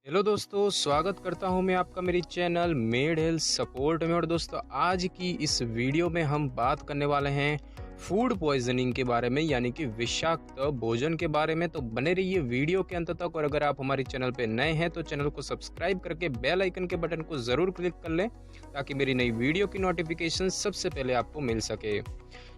Hello दोस्तों, स्वागत करता हूं मैं आपका मेरी चैनल मेड हेल्थ सपोर्ट में। और दोस्तों, आज की इस वीडियो में हम बात करने वाले हैं फूड पॉइजनिंग के बारे में, यानी कि विषाक्त भोजन के बारे में। तो बने रहिए वीडियो के अंत तक। और अगर आप हमारे चैनल पे नए हैं तो चैनल को सब्सक्राइब करके बेल आइकन के बटन को ज़रूर क्लिक कर लें, ताकि मेरी नई वीडियो की नोटिफिकेशन सबसे पहले आपको मिल सके।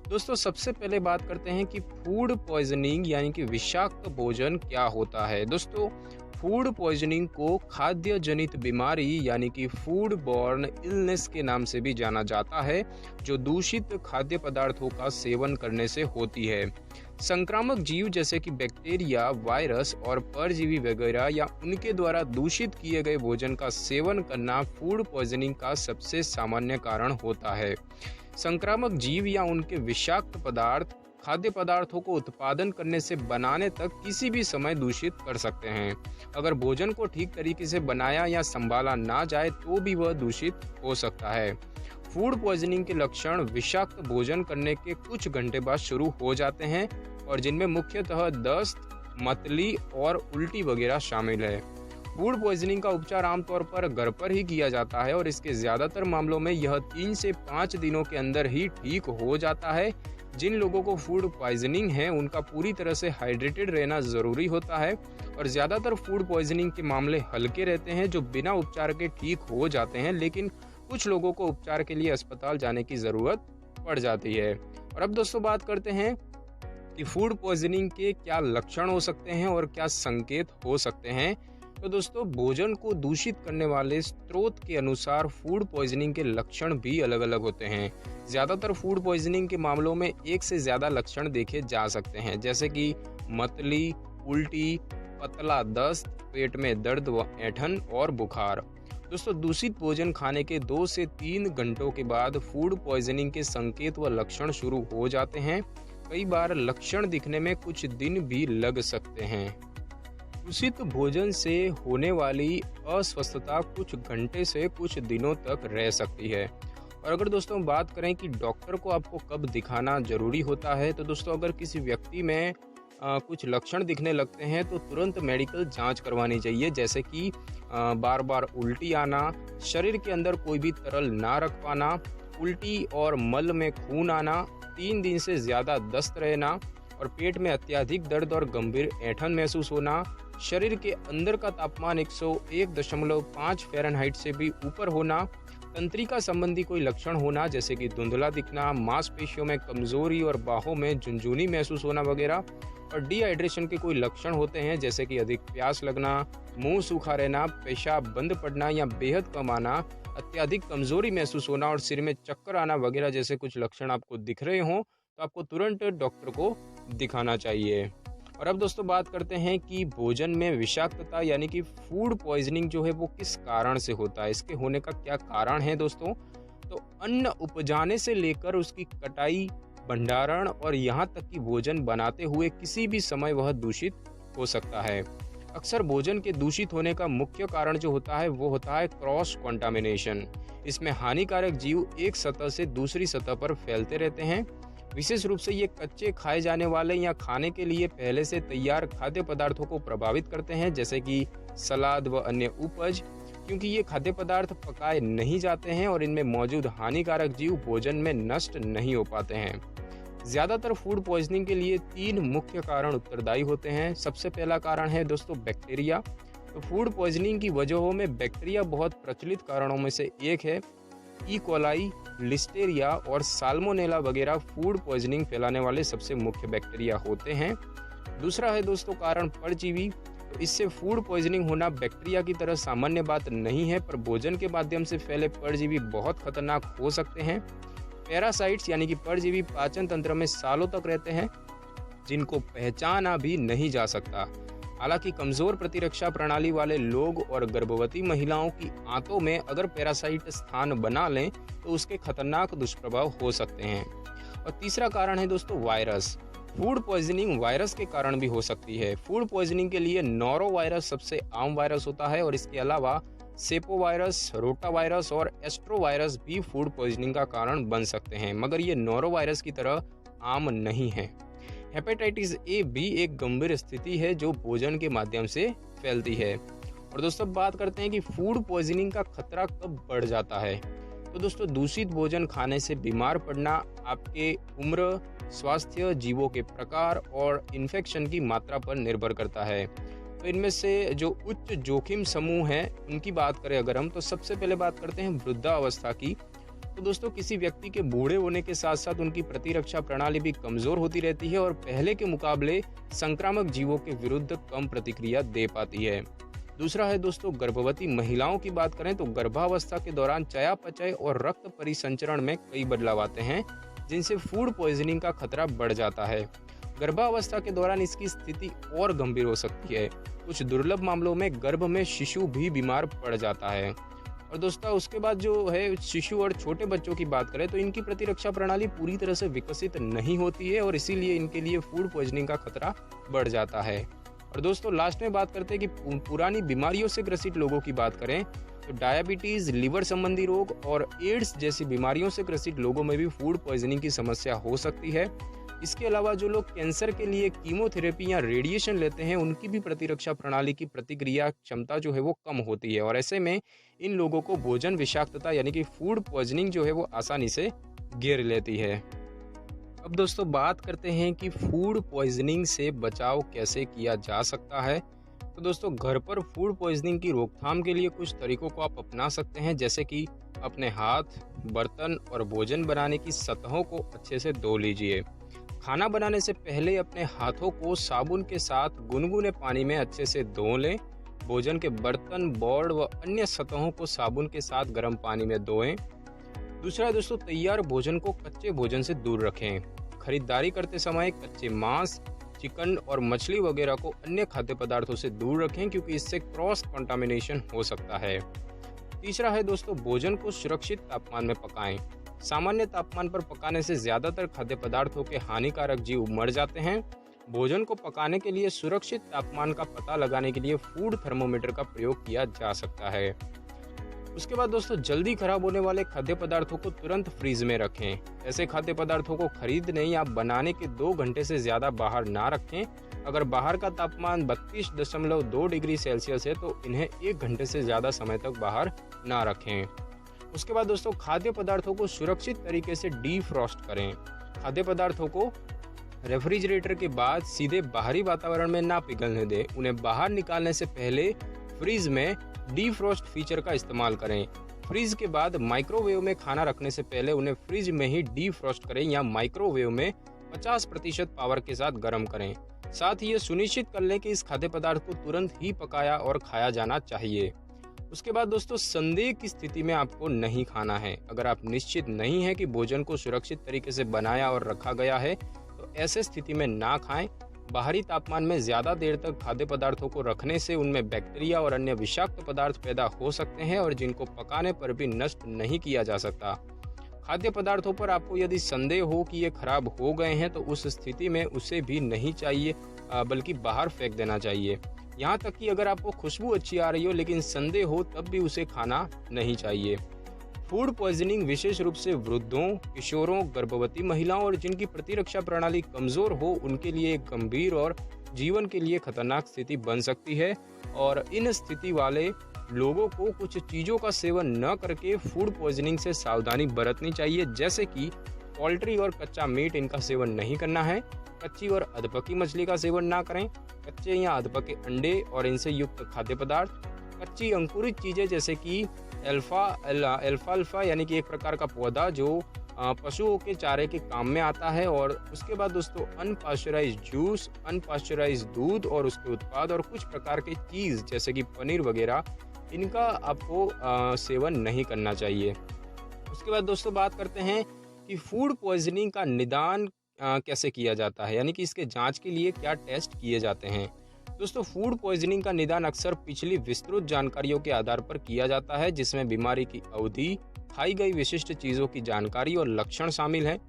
दोस्तों, सबसे पहले बात करते हैं कि फूड पॉइजनिंग यानी कि विषाक्त भोजन क्या होता है। दोस्तों, फूड पॉइजनिंग को खाद्य जनित बीमारी यानी कि फूड बॉर्न इलनेस के नाम से भी जाना जाता है, जो दूषित खाद्य पदार्थों का सेवन करने से होती है। संक्रामक जीव जैसे कि बैक्टीरिया, वायरस और परजीवी वगैरह या उनके द्वारा दूषित किए गए भोजन का सेवन करना फूड पॉइजनिंग का सबसे सामान्य कारण होता है। संक्रामक जीव या उनके विषाक्त पदार्थ खाद्य पदार्थों को उत्पादन करने से बनाने तक किसी भी समय दूषित कर सकते हैं। अगर भोजन को ठीक तरीके से बनाया या संभाला ना जाए तो भी वह दूषित हो सकता है। फूड पॉइजनिंग के लक्षण विषाक्त भोजन करने के कुछ घंटे बाद शुरू हो जाते हैं, और जिनमें मुख्यतः दस्त, मतली और उल्टी वगैरह शामिल है। फूड पॉइजनिंग का उपचार आमतौर पर घर पर ही किया जाता है, और इसके ज़्यादातर मामलों में यह 3 से 5 दिनों के अंदर ही ठीक हो जाता है। जिन लोगों को फूड पॉइजनिंग है उनका पूरी तरह से हाइड्रेटेड रहना ज़रूरी होता है, और ज़्यादातर फूड पॉइजनिंग के मामले हल्के रहते हैं, जो बिना उपचार के ठीक हो जाते हैं। लेकिन कुछ लोगों को उपचार के लिए अस्पताल जाने की ज़रूरत पड़ जाती है। और अब दोस्तों, बात करते हैं कि फूड पॉइजनिंग के क्या लक्षण हो सकते हैं और क्या संकेत हो सकते हैं। तो दोस्तों, भोजन को दूषित करने वाले स्रोत के अनुसार फूड पॉइजनिंग के लक्षण भी अलग अलग होते हैं। ज़्यादातर फूड पॉइजनिंग के मामलों में एक से ज़्यादा लक्षण देखे जा सकते हैं, जैसे कि मतली, उल्टी, पतला दस्त, पेट में दर्द व ऐंठन और बुखार। दोस्तों, दूषित भोजन खाने के 2 से 3 घंटों के बाद फूड पॉइजनिंग के संकेत व लक्षण शुरू हो जाते हैं। कई बार लक्षण दिखने में कुछ दिन भी लग सकते हैं। दूषित भोजन से होने वाली अस्वस्थता कुछ घंटे से कुछ दिनों तक रह सकती है। और अगर दोस्तों बात करें कि डॉक्टर को आपको कब दिखाना जरूरी होता है, तो दोस्तों अगर किसी व्यक्ति में कुछ लक्षण दिखने लगते हैं तो तुरंत मेडिकल जांच करवानी चाहिए, जैसे कि बार बार उल्टी आना, शरीर के अंदर कोई भी तरल ना रख पाना, उल्टी और मल में खून आना, 3 दिन से ज़्यादा दस्त रहना, और पेट में अत्यधिक दर्द और गंभीर ऐंठन महसूस होना, शरीर के अंदर का तापमान 101.5 फ़ारेनहाइट से भी ऊपर होना, तंत्रिका संबंधी कोई लक्षण होना जैसे कि धुंधला दिखना, मांसपेशियों में कमजोरी और बाहों में झुनझुनी महसूस होना वगैरह, और डिहाइड्रेशन के कोई लक्षण होते हैं जैसे कि अधिक प्यास लगना, मुंह सूखा रहना, पेशाब बंद पड़ना या बेहद कम आना, अत्यधिक कमजोरी महसूस होना और सिर में चक्कर आना वगैरह जैसे कुछ लक्षण आपको दिख रहे हों तो आपको तुरंत डॉक्टर को दिखाना चाहिए। और अब दोस्तों बात करते हैं कि भोजन में विषाक्तता यानी कि फूड पॉइजनिंग जो है वो किस कारण से होता है, इसके होने का क्या कारण है। दोस्तों, तो अन्न उपजाने से लेकर उसकी कटाई, भंडारण और यहाँ तक कि भोजन बनाते हुए किसी भी समय वह दूषित हो सकता है। अक्सर भोजन के दूषित होने का मुख्य कारण जो होता है वो होता है क्रॉस कंटामिनेशन। इसमें हानिकारक जीव एक सतह से दूसरी सतह पर फैलते रहते हैं। विशेष रूप से ये कच्चे खाए जाने वाले या खाने के लिए पहले से तैयार खाद्य पदार्थों को प्रभावित करते हैं, जैसे कि सलाद व अन्य उपज, क्योंकि ये खाद्य पदार्थ पकाए नहीं जाते हैं और इनमें मौजूद हानिकारक जीव भोजन में नष्ट नहीं हो पाते हैं। ज़्यादातर फूड पॉइजनिंग के लिए 3 मुख्य कारण उत्तरदायी होते हैं। सबसे पहला कारण है दोस्तों बैक्टीरिया। तो फूड पॉइजनिंग की वजहों में बैक्टीरिया बहुत प्रचलित कारणों में से एक है। ई कोलाई, लिस्टेरिया और साल्मोनेला वगैरह फूड पॉइजनिंग फैलाने वाले सबसे मुख्य बैक्टीरिया होते हैं। दूसरा है दोस्तों कारण परजीवी। तो इससे फूड पॉइजनिंग होना बैक्टीरिया की तरह सामान्य बात नहीं है, पर भोजन के माध्यम से फैले परजीवी बहुत खतरनाक हो सकते हैं। पैरासाइट्स यानी कि परजीवी पाचन तंत्र में सालों तक रहते हैं, जिनको पहचाना भी नहीं जा सकता। हालांकि कमजोर प्रतिरक्षा प्रणाली वाले लोग और गर्भवती महिलाओं की आंतों में अगर पैरासाइट स्थान बना लें तो उसके खतरनाक दुष्प्रभाव हो सकते हैं। और तीसरा कारण है दोस्तों वायरस। फूड पॉइजनिंग वायरस के कारण भी हो सकती है। फूड पॉइजनिंग के लिए नोरो वायरस सबसे आम वायरस होता है, और इसके अलावा सेपो वायरस, रोटा वायरस और एस्ट्रो वायरस भी फूड पॉइजनिंग का कारण बन सकते हैं, मगर ये नोरो वायरस की तरह आम नहीं है। हेपेटाइटिस ए भी एक गंभीर स्थिति है जो भोजन के माध्यम से फैलती है। और दोस्तों बात करते हैं कि फूड पॉइजनिंग का खतरा कब बढ़ जाता है। तो दोस्तों दूषित भोजन खाने से बीमार पड़ना आपके उम्र, स्वास्थ्य, जीवों के प्रकार और इन्फेक्शन की मात्रा पर निर्भर करता है। तो इनमें से जो उच्च जोखिम समूह हैं उनकी बात करें अगर हम, तो सबसे पहले बात करते हैं वृद्धावस्था की। तो दोस्तों किसी व्यक्ति के बूढ़े होने के साथ साथ उनकी प्रतिरक्षा प्रणाली भी कमजोर होती रहती है और पहले के मुकाबले संक्रामक जीवों के विरुद्ध कम प्रतिक्रिया दे पाती है। दूसरा है दोस्तों गर्भवती महिलाओं की बात करें तो गर्भावस्था के दौरान चयापचय और रक्त परिसंचरण में कई बदलाव आते हैं जिनसे फूड पॉइजनिंग का खतरा बढ़ जाता है। गर्भावस्था के दौरान इसकी स्थिति और गंभीर हो सकती है। कुछ दुर्लभ मामलों में गर्भ में शिशु भी बीमार पड़ जाता है। और दोस्तों उसके बाद जो है शिशु और छोटे बच्चों की बात करें तो इनकी प्रतिरक्षा प्रणाली पूरी तरह से विकसित नहीं होती है और इसीलिए इनके लिए फूड पॉइजनिंग का खतरा बढ़ जाता है। और दोस्तों लास्ट में बात करते हैं कि पुरानी बीमारियों से ग्रसित लोगों की बात करें तो डायबिटीज, लिवर संबंधी रोग और एड्स जैसी बीमारियों से ग्रसित लोगों में भी फूड पॉइजनिंग की समस्या हो सकती है। इसके अलावा जो लोग कैंसर के लिए कीमोथेरेपी या रेडिएशन लेते हैं उनकी भी प्रतिरक्षा प्रणाली की प्रतिक्रिया क्षमता जो है वो कम होती है और ऐसे में इन लोगों को भोजन विषाक्तता यानी कि फूड पॉइजनिंग जो है वो आसानी से घेर लेती है। अब दोस्तों बात करते हैं कि फूड पॉइजनिंग से बचाव कैसे किया जा सकता है। तो दोस्तों घर पर फूड पॉइजनिंग की रोकथाम के लिए कुछ तरीकों को आप अपना सकते हैं, जैसे कि अपने हाथ, बर्तन और भोजन बनाने की सतहों को अच्छे से धो लीजिए। खाना बनाने से पहले अपने हाथों को साबुन के साथ गुनगुने पानी में अच्छे से धो लें। भोजन के बर्तन, बोर्ड व अन्य सतहों को साबुन के साथ गर्म पानी में धोएं। दूसरा दोस्तों तैयार भोजन को कच्चे भोजन से दूर रखें। खरीदारी करते समय कच्चे मांस, चिकन और मछली वगैरह को अन्य खाद्य पदार्थों से दूर रखें क्योंकि इससे क्रॉस कंटामिनेशन हो सकता है। तीसरा है दोस्तों भोजन को सुरक्षित तापमान में पकाएं। सामान्य तापमान पर पकाने से ज्यादातर खाद्य पदार्थों के हानिकारक जीव मर जाते हैं। भोजन को पकाने के लिए सुरक्षित तापमान का पता लगाने के लिए फूड थर्मोमीटर का प्रयोग किया जा सकता है। उसके बाद दोस्तों जल्दी खराब होने वाले खाद्य पदार्थों को तुरंत फ्रीज में रखें। ऐसे खाद्य पदार्थों को खरीदने या बनाने के 2 घंटे से ज्यादा बाहर ना रखें। अगर बाहर का तापमान 32.2 डिग्री सेल्सियस है तो इन्हें 1 घंटे से ज्यादा समय तक बाहर ना रखें। उसके बाद दोस्तों खाद्य पदार्थों को सुरक्षित तरीके से डीफ्रॉस्ट करें। खाद्य पदार्थों को रेफ्रिजरेटर के बाद सीधे बाहरी वातावरण में ना पिघलने दें। उन्हें बाहर निकालने से पहले फ्रीज में डीफ्रॉस्ट फीचर का इस्तेमाल करें। फ्रीज के बाद माइक्रोवेव में खाना रखने से पहले उन्हें फ्रिज में ही डीफ्रॉस्ट करें या माइक्रोवेव में 50% पावर के साथ गर्म करें। साथ ही ये सुनिश्चित कर लें कि इस खाद्य पदार्थ को तुरंत ही पकाया और खाया जाना चाहिए। उसके बाद दोस्तों संदेह की स्थिति में आपको नहीं खाना है। अगर आप निश्चित नहीं है कि भोजन को सुरक्षित तरीके से बनाया और रखा गया है तो ऐसे स्थिति में ना खाएं। बाहरी तापमान में ज्यादा देर तक खाद्य पदार्थों को रखने से उनमें बैक्टीरिया और अन्य विषाक्त पदार्थ पैदा हो सकते हैं और जिनको पकाने पर भी नष्ट नहीं किया जा सकता। खाद्य पदार्थों पर आपको यदि संदेह हो कि ये खराब हो गए हैं तो उस स्थिति में उसे भी नहीं चाहिए बल्कि बाहर फेंक देना चाहिए। यहाँ तक कि अगर आपको खुशबू अच्छी आ रही हो लेकिन संदेह हो तब भी उसे खाना नहीं चाहिए। फूड पॉइजनिंग विशेष रूप से वृद्धों, किशोरों, गर्भवती महिलाओं और जिनकी प्रतिरक्षा प्रणाली कमजोर हो उनके लिए एक गंभीर और जीवन के लिए खतरनाक स्थिति बन सकती है और इन स्थिति वाले लोगों को कुछ चीज़ों का सेवन न करके फूड पॉइजनिंग से सावधानी बरतनी चाहिए, जैसे कि पोल्ट्री और कच्चा मीट इनका सेवन नहीं करना है। कच्ची और अधपकी मछली का सेवन ना करें। कच्चे या अधपके अंडे और इनसे युक्त खाद्य पदार्थ, कच्ची अंकुरित चीज़ें जैसे कि अल्फाल्फा यानी कि एक प्रकार का पौधा जो पशुओं के चारे के काम में आता है। और उसके बाद दोस्तों अनपास्चराइज्ड जूस, अनपास्चराइज्ड दूध और उसके उत्पाद और कुछ प्रकार के चीज़ जैसे कि पनीर वगैरह इनका आपको सेवन नहीं करना चाहिए। उसके बाद दोस्तों बात करते हैं कि फूड पॉइजनिंग का निदान कैसे किया जाता है, यानी कि इसके जांच के लिए क्या टेस्ट किए जाते हैं। दोस्तों फूड पॉइजनिंग का निदान अक्सर पिछली विस्तृत जानकारियों के आधार पर किया जाता है, जिसमें बीमारी की अवधि, खाई गई विशिष्ट चीज़ों की जानकारी और लक्षण शामिल हैं।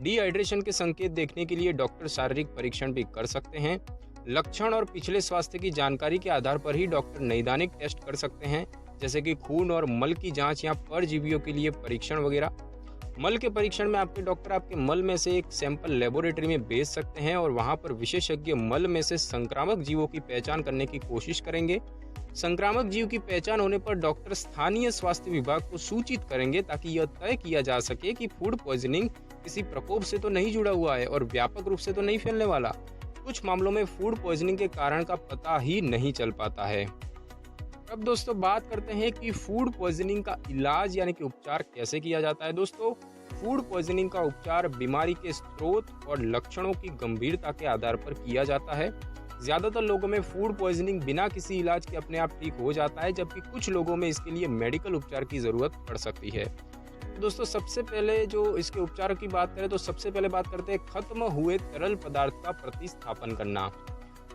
डिहाइड्रेशन के संकेत देखने के लिए डॉक्टर शारीरिक परीक्षण भी कर सकते हैं। लक्षण और पिछले स्वास्थ्य की जानकारी के आधार पर ही डॉक्टर नैदानिक टेस्ट कर सकते हैं, जैसे कि खून और मल की जांच या परजीवियों के लिए परीक्षण वगैरह। मल के परीक्षण में आपके डॉक्टर आपके मल में से एक सैंपल लेबोरेटरी में भेज सकते हैं और वहां पर विशेषज्ञ मल में से संक्रामक जीवों की पहचान करने की कोशिश करेंगे। संक्रामक जीव की पहचान होने पर डॉक्टर स्थानीय स्वास्थ्य विभाग को सूचित करेंगे ताकि यह तय किया जा सके कि फूड पॉइजनिंग किसी प्रकोप से तो नहीं जुड़ा हुआ है और व्यापक रूप से तो नहीं फैलने वाला। कुछ मामलों में फूड पॉइजनिंग के कारण का पता ही नहीं चल पाता है। अब दोस्तों बात करते हैं कि फूड पॉइजनिंग का इलाज यानी कि उपचार कैसे किया जाता है। दोस्तों फूड पॉइजनिंग का उपचार बीमारी के स्रोत और लक्षणों की गंभीरता के आधार पर किया जाता है। ज़्यादातर लोगों में फूड पॉइजनिंग बिना किसी इलाज के अपने आप ठीक हो जाता है, जबकि कुछ लोगों में इसके लिए मेडिकल उपचार की ज़रूरत पड़ सकती है। दोस्तों सबसे पहले जो इसके उपचार की बात करें तो सबसे पहले बात करते हैं खत्म हुए तरल पदार्थ का प्रतिस्थापन करना।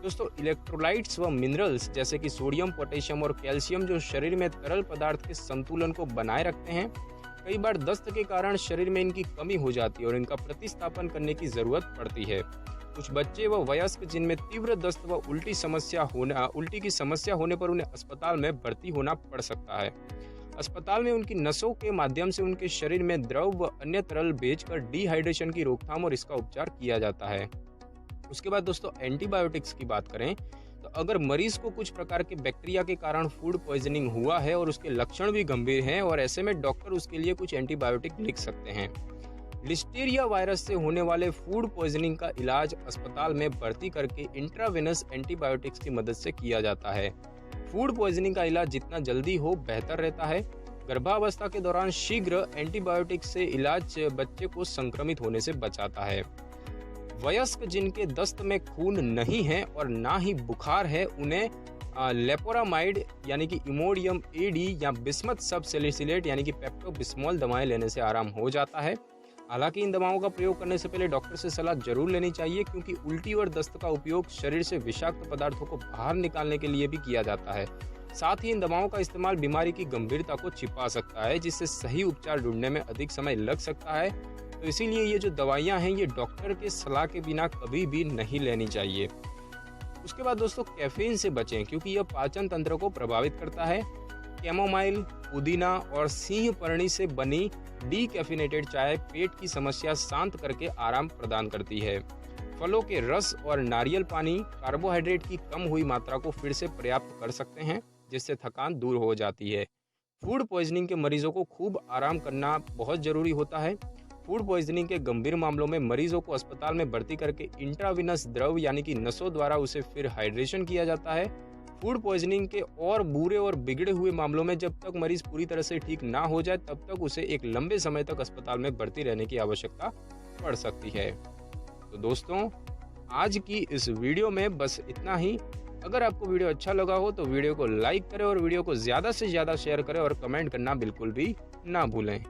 दोस्तों इलेक्ट्रोलाइट्स व मिनरल्स जैसे कि सोडियम, पोटेशियम और कैल्शियम जो शरीर में तरल पदार्थ के संतुलन को बनाए रखते हैं, कई बार दस्त के कारण शरीर में इनकी कमी हो जाती है और इनका प्रतिस्थापन करने की ज़रूरत पड़ती है। कुछ बच्चे व वयस्क जिनमें तीव्र दस्त व उल्टी की समस्या होने पर उन्हें अस्पताल में भर्ती होना पड़ सकता है। अस्पताल में उनकी नसों के माध्यम से उनके शरीर में द्रव व अन्य तरल भेजकर डिहाइड्रेशन की रोकथाम और इसका उपचार किया जाता है। उसके बाद दोस्तों एंटीबायोटिक्स की बात करें तो अगर मरीज को कुछ प्रकार के बैक्टीरिया के कारण फूड पॉइजनिंग हुआ है और उसके लक्षण भी गंभीर हैं और ऐसे में डॉक्टर उसके लिए कुछ एंटीबायोटिक लिख सकते हैं। लिस्टीरिया वायरस से होने वाले फूड पॉइजनिंग का इलाज अस्पताल में भर्ती करके इंट्रावेनस एंटीबायोटिक्स की मदद से किया जाता है। फूड पॉइजनिंग का इलाज जितना जल्दी हो बेहतर रहता है। गर्भावस्था के दौरान शीघ्र एंटीबायोटिक से इलाज बच्चे को संक्रमित होने से बचाता है। वयस्क जिनके दस्त में खून नहीं है और ना ही बुखार है, उन्हें लेपोरामाइड यानी कि इमोडियम एडी या बिस्मथ सब सैलिसिलेट यानी कि पेप्टोबिस्मोल दवाएं लेने से आराम हो जाता है। हालांकि इन दवाओं का प्रयोग करने से पहले डॉक्टर से सलाह जरूर लेनी चाहिए, क्योंकि उल्टी और दस्त का उपयोग शरीर से विषाक्त पदार्थों को बाहर निकालने के लिए भी किया जाता है। साथ ही इन दवाओं का इस्तेमाल बीमारी की गंभीरता को छिपा सकता है, जिससे सही उपचार ढूंढने में अधिक समय लग सकता है। तो इसीलिए ये जो दवाइयाँ हैं ये डॉक्टर के सलाह के बिना कभी भी नहीं लेनी चाहिए। उसके बाद दोस्तों कैफीन से बचें, क्योंकि यह पाचन तंत्र को प्रभावित करता है। कैमोमाइल, पुदीना और सिंह पर्णी से बनी डीकैफिनेटेड चाय पेट की समस्या शांत करके आराम प्रदान करती है। फलों के रस और नारियल पानी कार्बोहाइड्रेट की कम हुई मात्रा को फिर से पर्याप्त कर सकते हैं, जिससे थकान दूर हो जाती है। फूड पॉइजनिंग के मरीजों को खूब आराम करना बहुत जरूरी होता है। फूड पॉइजनिंग के गंभीर मामलों में मरीजों को अस्पताल में भर्ती करके इंट्राविनस द्रव यानी कि नसों द्वारा उसे फिर हाइड्रेशन किया जाता है। फूड पॉइजनिंग के और बुरे और बिगड़े हुए मामलों में जब तक मरीज पूरी तरह से ठीक ना हो जाए तब तक उसे एक लंबे समय तक अस्पताल में भर्ती रहने की आवश्यकता पड़ सकती है। तो दोस्तों आज की इस वीडियो में बस इतना ही। अगर आपको वीडियो अच्छा लगा हो तो वीडियो को लाइक करें और वीडियो को ज़्यादा से ज़्यादा शेयर करें और कमेंट करना बिल्कुल भी ना भूलें।